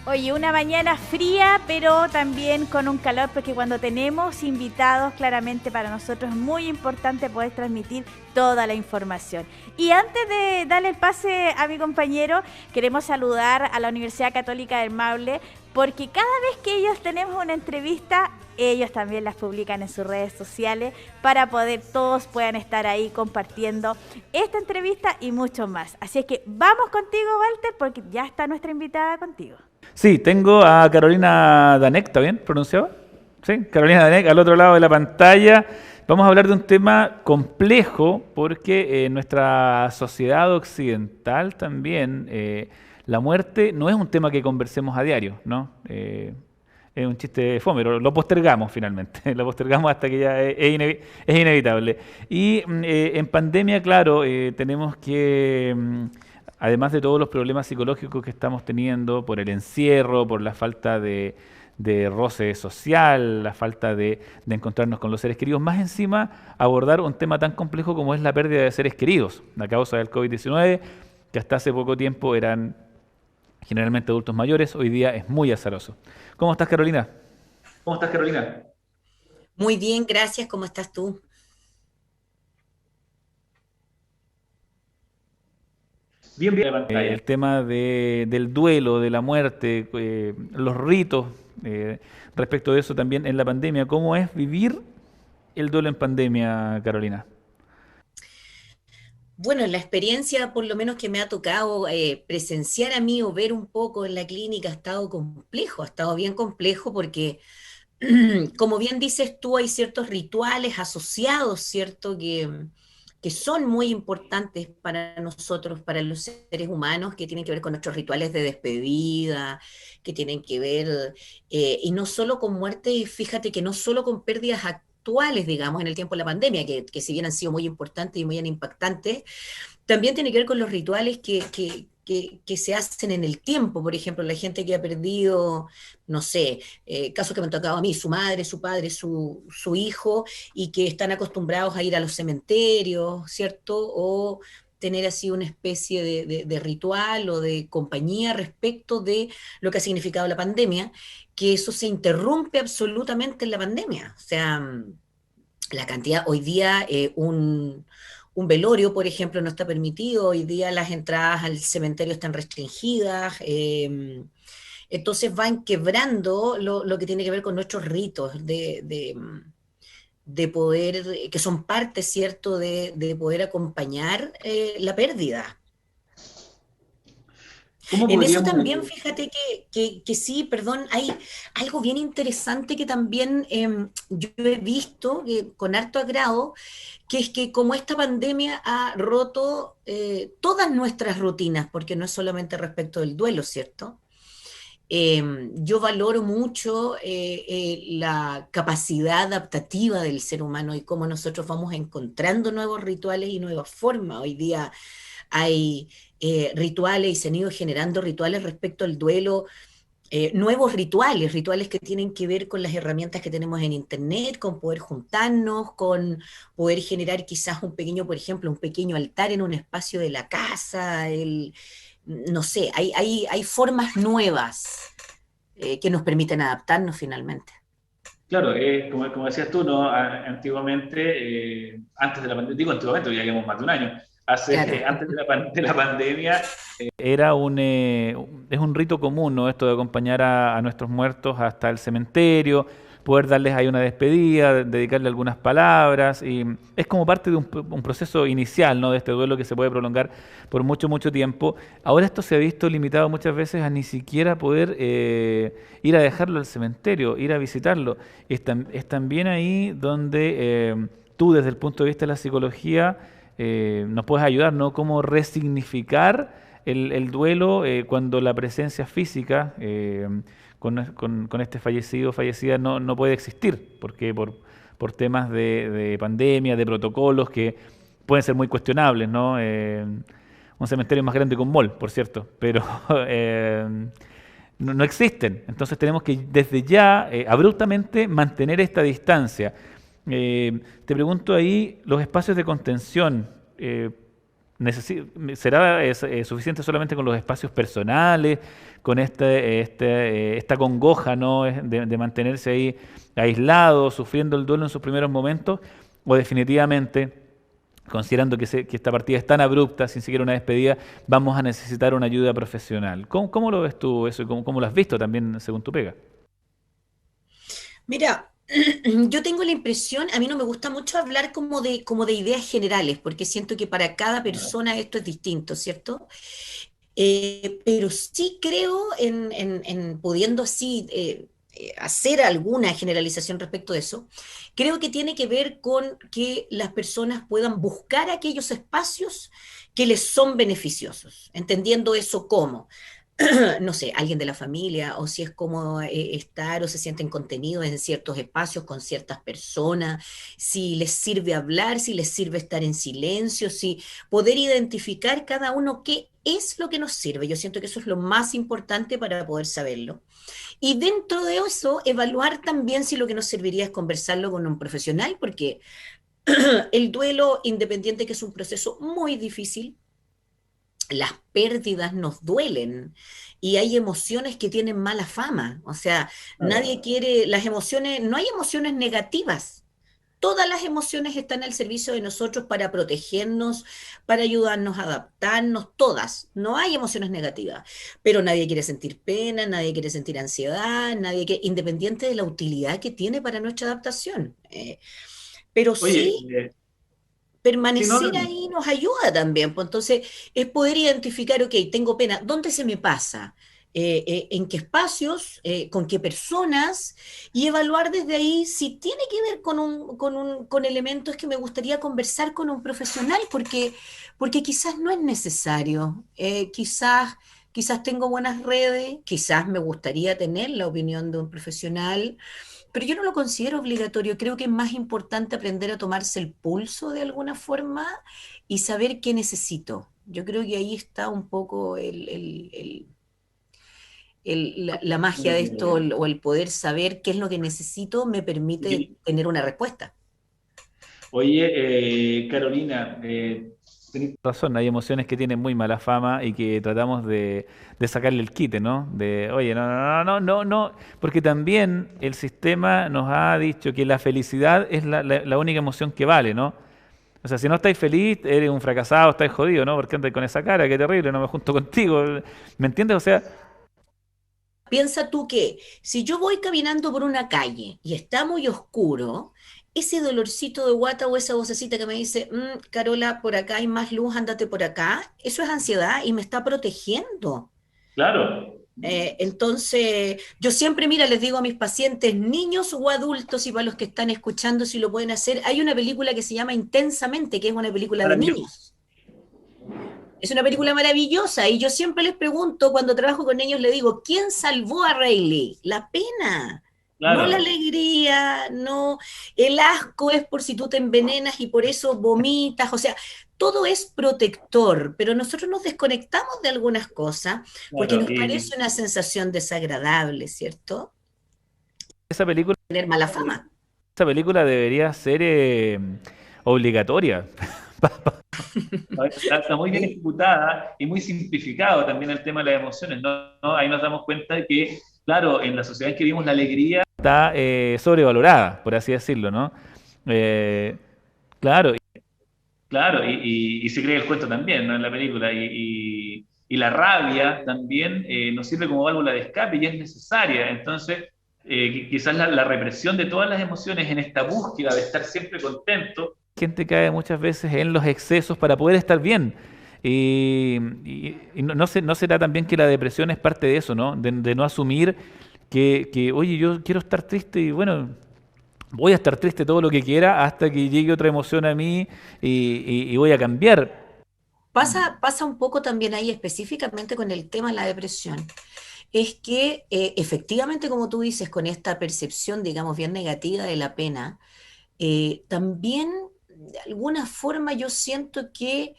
Oye, una mañana fría, pero también con un calor, porque cuando tenemos invitados, claramente para nosotros es muy importante poder transmitir toda la información. Y antes de darle el pase a mi compañero, queremos saludar a la Universidad Católica del Maule, porque cada vez que ellos tenemos una entrevista, ellos también las publican en sus redes sociales para poder todos puedan estar ahí compartiendo esta entrevista y mucho más. Así es que vamos contigo, Walter, porque ya está nuestra invitada contigo. Sí, tengo a Carolina Danek, ¿está bien pronunciado? Sí, Carolina Danek al otro lado de la pantalla. Vamos a hablar de un tema complejo porque en nuestra sociedad occidental también la muerte no es un tema que conversemos a diario, ¿no? Es un chiste fome, pero lo postergamos finalmente, lo postergamos hasta que ya es inevitable. Y en pandemia, claro, tenemos que además de todos los problemas psicológicos que estamos teniendo por el encierro, por la falta de roce social, la falta de encontrarnos con los seres queridos, más encima abordar un tema tan complejo como es la pérdida de seres queridos a causa del COVID-19, que hasta hace poco tiempo eran generalmente adultos mayores, hoy día es muy azaroso. ¿Cómo estás, Carolina? ¿Cómo estás, Carolina? Muy bien, gracias. ¿Cómo estás tú? Bien, bien. El tema del duelo, de la muerte, los ritos, respecto de eso también en la pandemia. ¿Cómo es vivir el duelo en pandemia, Carolina? Bueno, la experiencia, por lo menos que me ha tocado presenciar a mí o ver un poco en la clínica, ha estado complejo, ha estado bien complejo porque, como bien dices tú, hay ciertos rituales asociados, ¿cierto? Que son muy importantes para nosotros, para los seres humanos, que tienen que ver con nuestros rituales de despedida, que tienen que ver, y no solo con muerte, fíjate que no solo con pérdidas actuales, digamos, en el tiempo de la pandemia, que si bien han sido muy importantes y muy impactantes, también tiene que ver con los rituales que se hacen en el tiempo. Por ejemplo, la gente que ha perdido, no sé, casos que me han tocado a mí, su madre, su padre, su hijo, y que están acostumbrados a ir a los cementerios, ¿cierto? O tener así una especie de ritual o de compañía respecto de lo que ha significado la pandemia, que eso se interrumpe absolutamente en la pandemia. O sea, la cantidad, hoy día un velorio, por ejemplo, no está permitido, hoy día las entradas al cementerio están restringidas, entonces van quebrando lo que tiene que ver con nuestros ritos de poder, que son parte, ¿cierto?, de poder acompañar la pérdida. ¿Cómo En eso podríamos también, fíjate que sí, perdón, hay algo bien interesante que también yo he visto con harto agrado, que es que como esta pandemia ha roto todas nuestras rutinas, porque no es solamente respecto del duelo, ¿cierto? Yo valoro mucho la capacidad adaptativa del ser humano y cómo nosotros vamos encontrando nuevos rituales y nuevas formas. Hoy día hay rituales y se han ido generando rituales respecto al duelo, nuevos rituales, rituales que tienen que ver con las herramientas que tenemos en Internet, con poder juntarnos, con poder generar quizás un pequeño, por ejemplo, un pequeño altar en un espacio de la casa, no sé, hay formas nuevas que nos permiten adaptarnos finalmente. Claro, como decías tú, ¿no? Antiguamente, antes de la pandemia, digo antiguamente, ya llevamos más de un año, Claro. antes de la pandemia, es un rito común, ¿no? Esto de acompañar a nuestros muertos hasta el cementerio, poder darles ahí una despedida, dedicarle algunas palabras, y es como parte de un proceso inicial, ¿no? De este duelo que se puede prolongar por mucho, mucho tiempo. Ahora esto se ha visto limitado muchas veces a ni siquiera poder ir a dejarlo al cementerio, ir a visitarlo. Es también ahí donde tú, desde el punto de vista de la psicología, nos puedes ayudar, ¿no? Cómo resignificar el duelo cuando la presencia física con este fallecido o fallecida no puede existir, porque por temas de pandemia, de protocolos que pueden ser muy cuestionables, ¿no? Un cementerio es más grande que un mall, por cierto, pero no existen. Entonces tenemos que desde ya, abruptamente, mantener esta distancia. Te pregunto ahí, los espacios de contención, ¿Será suficiente solamente con los espacios personales, con esta congoja, ¿no? De mantenerse ahí aislado, sufriendo el duelo en sus primeros momentos? ¿O definitivamente, considerando que esta partida es tan abrupta, sin siquiera una despedida, vamos a necesitar una ayuda profesional? ¿Cómo lo ves tú eso y cómo lo has visto también según tu pega? Mira, yo tengo la impresión, a mí no me gusta mucho hablar como de ideas generales, porque siento que para cada persona esto es distinto, ¿cierto? Pero sí creo en pudiendo así hacer alguna generalización respecto de eso. Creo que tiene que ver con que las personas puedan buscar aquellos espacios que les son beneficiosos, entendiendo eso como no sé, alguien de la familia, o si es como estar o se sienten contenidos en ciertos espacios con ciertas personas, si les sirve hablar, si les sirve estar en silencio, si poder identificar cada uno qué es lo que nos sirve. Yo siento que eso es lo más importante para poder saberlo. Y dentro de eso, evaluar también si lo que nos serviría es conversarlo con un profesional, porque el duelo, independiente que es un proceso muy difícil, las pérdidas nos duelen y hay emociones que tienen mala fama. O sea, nadie quiere, las emociones, no hay emociones negativas. Todas las emociones están al servicio de nosotros para protegernos, para ayudarnos a adaptarnos, todas. No hay emociones negativas, pero nadie quiere sentir pena, nadie quiere sentir ansiedad, nadie quiere, independiente de la utilidad que tiene para nuestra adaptación. Pero Oye, sí sí, no, permanecer ahí nos ayuda también. Pues entonces, es poder identificar, ok, tengo pena, ¿dónde se me pasa? ¿En qué espacios? ¿Con qué personas? Y evaluar desde ahí si tiene que ver con elementos que me gustaría conversar con un profesional, porque quizás no es necesario. Quizás tengo buenas redes, quizás me gustaría tener la opinión de un profesional, pero yo no lo considero obligatorio. Creo que es más importante aprender a tomarse el pulso de alguna forma y saber qué necesito. Yo creo que ahí está un poco la magia de esto o el poder saber qué es lo que necesito me permite tener una respuesta. oye, Carolina, tenés razón, hay emociones que tienen muy mala fama y que tratamos de sacarle el quite, ¿no? De, oye, no, no, no, no, no, no, porque también el sistema nos ha dicho que la felicidad es la única emoción que vale, ¿no? O sea, si no estáis feliz, eres un fracasado, estáis jodido, ¿no? Porque andas con esa cara, qué terrible, no me junto contigo. ¿Me entiendes? O sea, Piensa tú que si yo voy caminando por una calle y está muy oscuro, ese dolorcito de guata o esa vocecita que me dice, Carola, por acá hay más luz, ándate por acá, eso es ansiedad y me está protegiendo. claro. Entonces, yo siempre, mira, les digo a mis pacientes, niños o adultos, y para los que están escuchando, si lo pueden hacer, hay una película que se llama Intensamente, que es una película de Maravilloso. niños. Es una película maravillosa y yo siempre les pregunto, cuando trabajo con ellos, le digo, ¿quién salvó a Rayleigh? La pena, no la Claro. alegría, no, el asco es por si tú te envenenas y por eso vomitas, o sea, todo es protector, pero nosotros nos desconectamos de algunas cosas porque Claro, nos parece una sensación desagradable, ¿cierto? esa película, Tener mala fama. esa película debería ser obligatoria. Está muy bien ¿Sí? ejecutada y muy simplificado también el tema de las emociones, ¿no? ¿No? Ahí nos damos cuenta de que, claro, en la sociedad en que vivimos la alegría está sobrevalorada, por así decirlo, ¿no? Eh, claro, claro, y se cree el cuento también, ¿no? En la película. Y la rabia también nos sirve como válvula de escape y es necesaria. Entonces, quizás la represión de todas las emociones en esta búsqueda de estar siempre contento, gente cae muchas veces en los excesos para poder estar bien. Y no será también que la depresión es parte de eso, ¿no? De no asumir oye, yo quiero estar triste y bueno, voy a estar triste todo lo que quiera hasta que llegue otra emoción a mí y voy a cambiar. Pasa un poco también ahí específicamente con el tema de la depresión. Es que efectivamente, como tú dices, con esta percepción, digamos, bien negativa de la pena, también de alguna forma yo siento que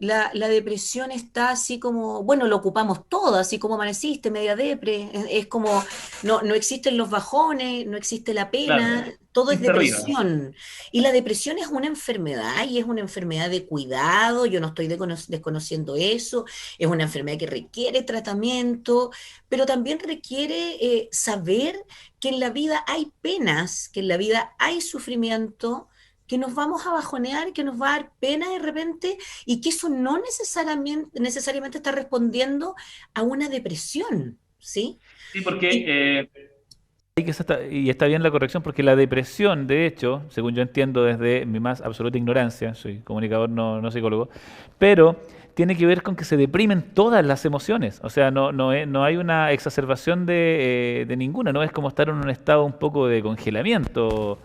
la depresión está así como, bueno, lo ocupamos todo, así como amaneciste, media depre, es como, no existen los bajones, no existe la Claro, pena, todo es siempre arriba. depresión. Y la depresión es una enfermedad y es una enfermedad de cuidado, yo no estoy desconociendo eso, es una enfermedad que requiere tratamiento, pero también requiere saber que en la vida hay penas, que en la vida hay sufrimiento, que nos vamos a bajonear, que nos va a dar pena de repente y que eso no necesariamente está respondiendo a una depresión, ¿sí? Sí, Y porque y y está bien la corrección, porque la depresión, de hecho, según yo entiendo desde mi más absoluta ignorancia, soy comunicador, no psicólogo, pero tiene que ver con que se deprimen todas las emociones. O sea, no hay una exacerbación de ninguna, no es como estar en un estado un poco de congelamiento,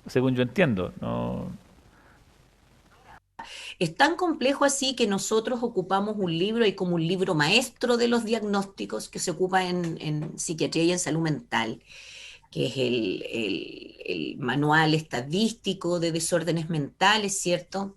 según yo entiendo. No, es tan complejo así que nosotros ocupamos un libro y como un libro maestro de los diagnósticos que se ocupa en psiquiatría y en salud mental, que es el manual estadístico de desórdenes mentales, ¿cierto?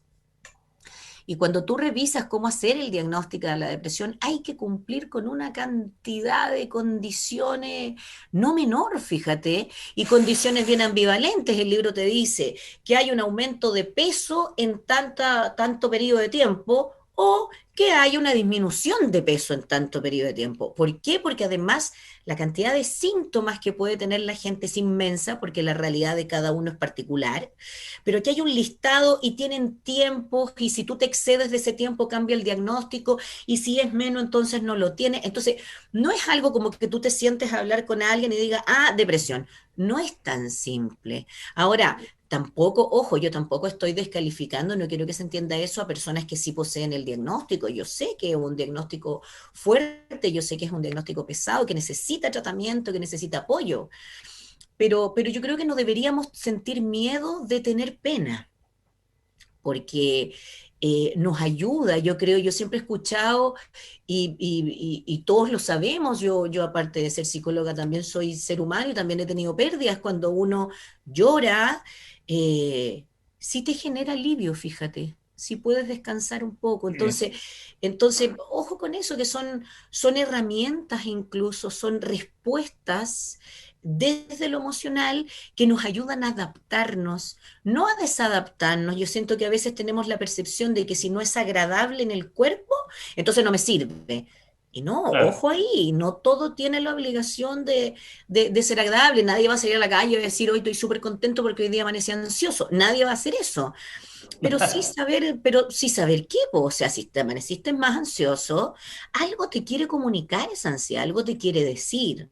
Y cuando tú revisas cómo hacer el diagnóstico de la depresión, hay que cumplir con una cantidad de condiciones no menor, fíjate, y condiciones bien ambivalentes. El libro te dice que hay un aumento de peso en tanto periodo de tiempo o que hay una disminución de peso en tanto periodo de tiempo. ¿Por qué? Porque además la cantidad de síntomas que puede tener la gente es inmensa, porque la realidad de cada uno es particular, pero aquí hay un listado y tienen tiempos y si tú te excedes de ese tiempo cambia el diagnóstico y si es menos entonces no lo tiene. Entonces, no es algo como que tú te sientes a hablar con alguien y diga, ah, depresión. No es tan simple. Ahora, tampoco, ojo, yo tampoco estoy descalificando, no quiero que se entienda eso a personas que sí poseen el diagnóstico. Yo sé que es un diagnóstico fuerte, yo sé que es un diagnóstico pesado, que necesita tratamiento, que necesita apoyo, pero yo creo que no deberíamos sentir miedo de tener pena, porque nos ayuda, yo creo, yo siempre he escuchado y todos lo sabemos, yo aparte de ser psicóloga también soy ser humano y también he tenido pérdidas, cuando uno llora, eh, sí te genera alivio, fíjate. Si puedes descansar un poco. sí. Entonces, ojo con eso, que son herramientas incluso, son respuestas desde lo emocional que nos ayudan a adaptarnos, no a desadaptarnos. Yo siento que a veces tenemos la percepción de que si no es agradable en el cuerpo, entonces no me sirve. Y no, Claro. ojo ahí, no todo tiene la obligación de ser agradable. Nadie va a salir a la calle y va a decir, hoy estoy súper contento porque hoy día amanecí ansioso. Nadie va a hacer eso. Pero sí saber qué, po. O sea, si te amaneciste más ansioso, algo te quiere comunicar esa ansiedad, algo te quiere decir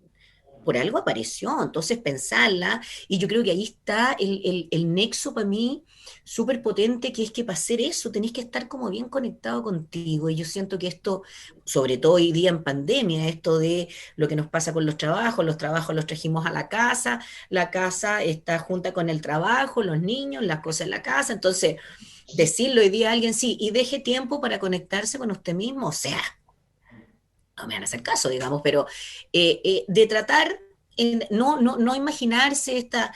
por algo apareció, entonces pensarla, y yo creo que ahí está el nexo para mí súper potente, que es que para hacer eso tenés que estar como bien conectado contigo, y yo siento que esto, sobre todo hoy día en pandemia, esto de lo que nos pasa con los trabajos los trajimos a la casa está junta con el trabajo, los niños, las cosas en la casa, entonces decirlo hoy día a alguien, sí, y deje tiempo para conectarse con usted mismo, o sea, no me van a hacer caso, digamos, pero de tratar, no imaginarse esta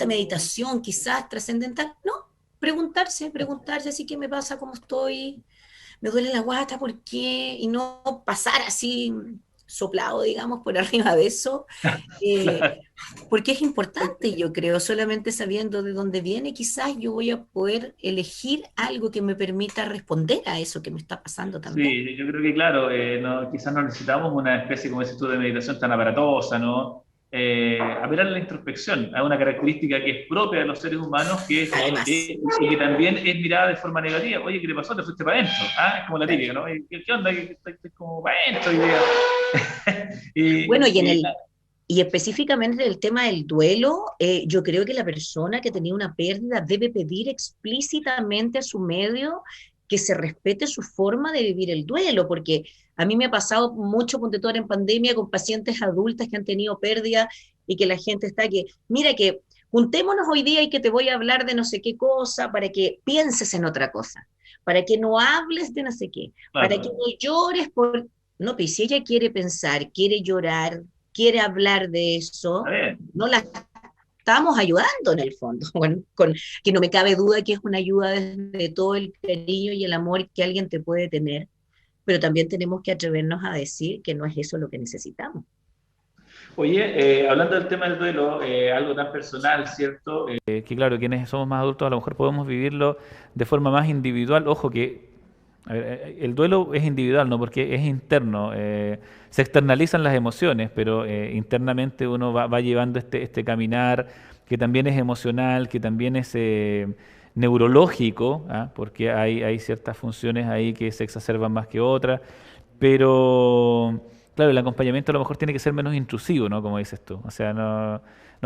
meditación quizás trascendental, no, preguntarse así qué me pasa, cómo estoy, me duele la guata, ¿por qué? Y no pasar así soplado, digamos, por arriba de eso, eh, Claro. porque es importante, yo creo, solamente sabiendo de dónde viene, quizás yo voy a poder elegir algo que me permita responder a eso que me está pasando también. Sí, yo creo que claro, quizás no necesitamos una especie, como dices tú, de meditación tan aparatosa, ¿no? Apelar a la introspección, a una característica que es propia de los seres humanos Además, y que también es mirada de forma negativa. Oye, ¿qué le pasó? Te fuiste para adentro. Ah, es como la claro. típica, ¿no? ¿Qué onda? Que estoy como para adentro. Y, Bueno, y, y específicamente el tema del duelo, yo creo que la persona que tenía una pérdida debe pedir explícitamente a su medio que se respete su forma de vivir el duelo, porque a mí me ha pasado mucho, ponte tú ahora en pandemia, con pacientes adultas que han tenido pérdida y que la gente está que, mira que juntémonos hoy día y que te voy a hablar de no sé qué cosa para que pienses en otra cosa, para que no hables de no sé qué, para que claro, no llores por... No, pues si ella quiere pensar, quiere llorar, quiere hablar de está eso, bien. no la, estamos ayudando en el fondo, que no me cabe duda que es una ayuda desde todo el cariño y el amor que alguien te puede tener, pero también tenemos que atrevernos a decir que no es eso lo que necesitamos. Oye, hablando del tema del duelo, algo tan personal, ¿cierto? Que claro, quienes somos más adultos a lo mejor podemos vivirlo de forma más individual. Ojo que a ver, el duelo es individual, ¿no? Porque es interno. Se externalizan las emociones, pero internamente uno va llevando este caminar que también es emocional, que también es neurológico, ¿ah? Porque hay ciertas funciones ahí que se exacerban más que otras. Pero, claro, el acompañamiento a lo mejor tiene que ser menos intrusivo, ¿no? Como dices tú. O sea, no,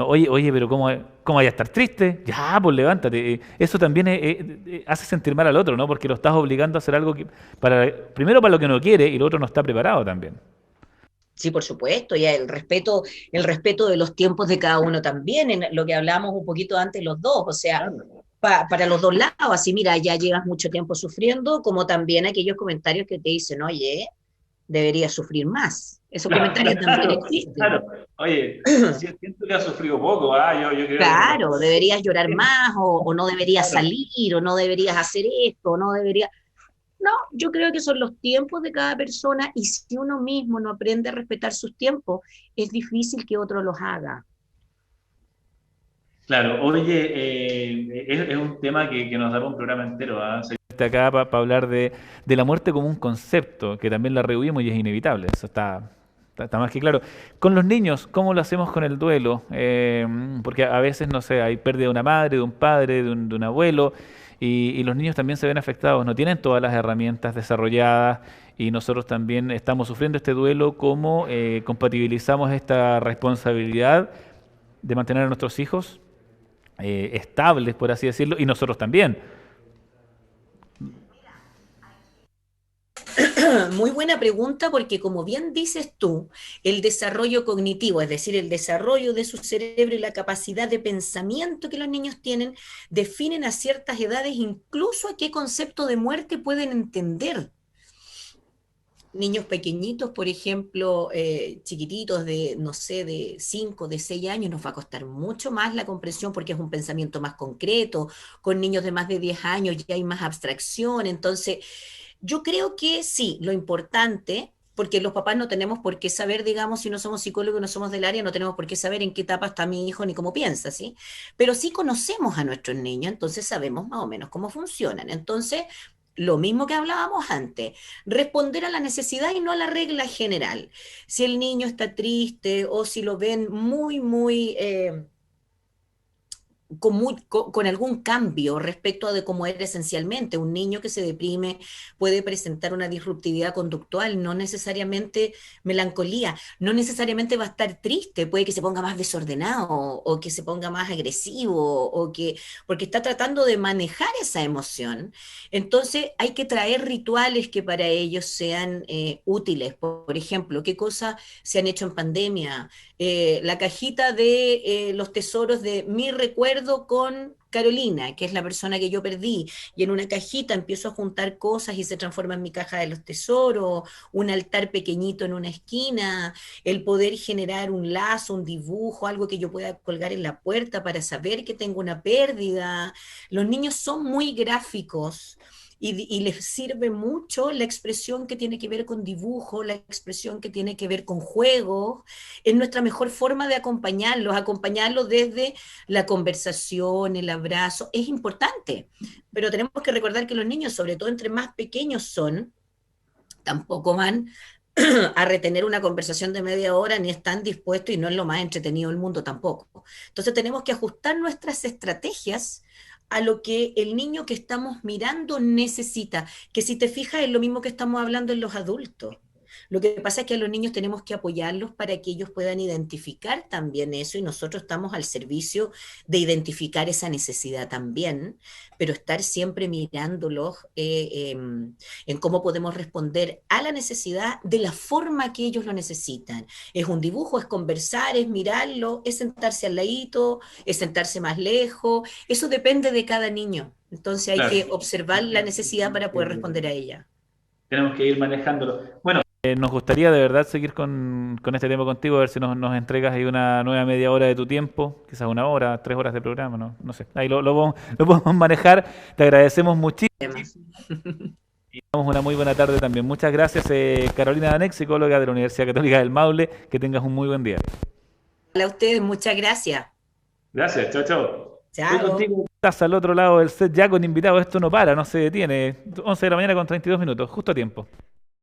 oye, pero ¿cómo vaya a estar triste? Ya, pues levántate. Eso también hace sentir mal al otro, ¿no? Porque lo estás obligando a hacer algo que, primero para lo que no quiere y lo otro no está preparado también. Sí, por supuesto, ya el respeto de los tiempos de cada uno también, en lo que hablamos un poquito antes los dos, o sea, para los dos lados, así mira, ya llevas mucho tiempo sufriendo, como también aquellos comentarios que te dicen, oye, deberías sufrir más. Esos comentarios también Claro, existen. claro. Oye, siento que ha sufrido poco, yo creo que me lo... Claro, deberías llorar más, o no deberías Claro. salir, o no deberías hacer esto, o no deberías... No, yo creo que son los tiempos de cada persona y si uno mismo no aprende a respetar sus tiempos, es difícil que otro los haga. Claro, oye, es un tema que nos da para un programa entero, ¿ah? Estoy acá para hablar de la muerte como un concepto, que también la revivimos y es inevitable, eso está más que claro. Con los niños, ¿cómo lo hacemos con el duelo? Porque a veces, no sé, hay pérdida de una madre, de un padre, de un abuelo, y los niños también se ven afectados, no tienen todas las herramientas desarrolladas, y nosotros también estamos sufriendo este duelo, ¿cómo compatibilizamos esta responsabilidad de mantener a nuestros hijos estables, por así decirlo, y nosotros también? Muy buena pregunta porque como bien dices tú, el desarrollo cognitivo, es decir, el desarrollo de su cerebro y la capacidad de pensamiento que los niños tienen, definen a ciertas edades incluso a qué concepto de muerte pueden entender. Niños pequeñitos, por ejemplo, chiquititos de, no sé, de 5 de 6 años, nos va a costar mucho más la comprensión porque es un pensamiento más concreto. Con niños de más de 10 años ya hay más abstracción. Entonces, yo creo que sí, lo importante, porque los papás no tenemos por qué saber, digamos, si no somos psicólogos, no somos del área, no tenemos por qué saber en qué etapa está mi hijo ni cómo piensa, ¿sí? Pero sí conocemos a nuestros niños, entonces sabemos más o menos cómo funcionan. Entonces, lo mismo que hablábamos antes, responder a la necesidad y no a la regla general. Si el niño está triste o si lo ven muy, con algún cambio respecto a de cómo era esencialmente. Un niño que se deprime puede presentar una disruptividad conductual, no necesariamente melancolía, no necesariamente va a estar triste, puede que se ponga más desordenado o que se ponga más agresivo o que porque está tratando de manejar esa emoción. Entonces hay que traer rituales que para ellos sean útiles. Por ejemplo, ¿qué cosas se han hecho en pandemia? La cajita de los tesoros de mi recuerdo con Carolina, que es la persona que yo perdí, y en una cajita empiezo a juntar cosas y se transforma en mi caja de los tesoros, un altar pequeñito en una esquina, el poder generar un lazo, un dibujo, algo que yo pueda colgar en la puerta para saber que tengo una pérdida. Los niños son muy gráficos y les sirve mucho la expresión que tiene que ver con dibujo, la expresión que tiene que ver con juegos. Es nuestra mejor forma de acompañarlos desde la conversación, el abrazo. Es importante, pero tenemos que recordar que los niños, sobre todo entre más pequeños son, tampoco van a retener una conversación de media hora ni están dispuestos y no es lo más entretenido del mundo tampoco. Entonces tenemos que ajustar nuestras estrategias a lo que el niño que estamos mirando necesita, que si te fijas es lo mismo que estamos hablando en los adultos. Lo que pasa es que a los niños tenemos que apoyarlos para que ellos puedan identificar también eso y nosotros estamos al servicio de identificar esa necesidad también, pero estar siempre mirándolos en cómo podemos responder a la necesidad de la forma que ellos lo necesitan. Es un dibujo, es conversar, es mirarlo, es sentarse al ladito, es sentarse más lejos, eso depende de cada niño. Entonces hay Claro. que observar la necesidad para poder responder a ella. Tenemos que ir manejándolo. Bueno, Nos gustaría de verdad seguir con este tema contigo, a ver si nos entregas ahí una nueva media hora de tu tiempo, quizás 1 hora, 3 horas de programa, no sé. Ahí lo podemos manejar. Te agradecemos muchísimo Además. y damos una muy buena tarde también. Muchas gracias, Carolina Danek, psicóloga de la Universidad Católica del Maule. Que tengas un muy buen día. A ustedes, muchas gracias. Gracias, chao, chao. Estoy Chao. contigo. Estás al otro lado del set ya con invitados. Esto no para, no se detiene. 11 de la mañana con 32 minutos, justo a tiempo.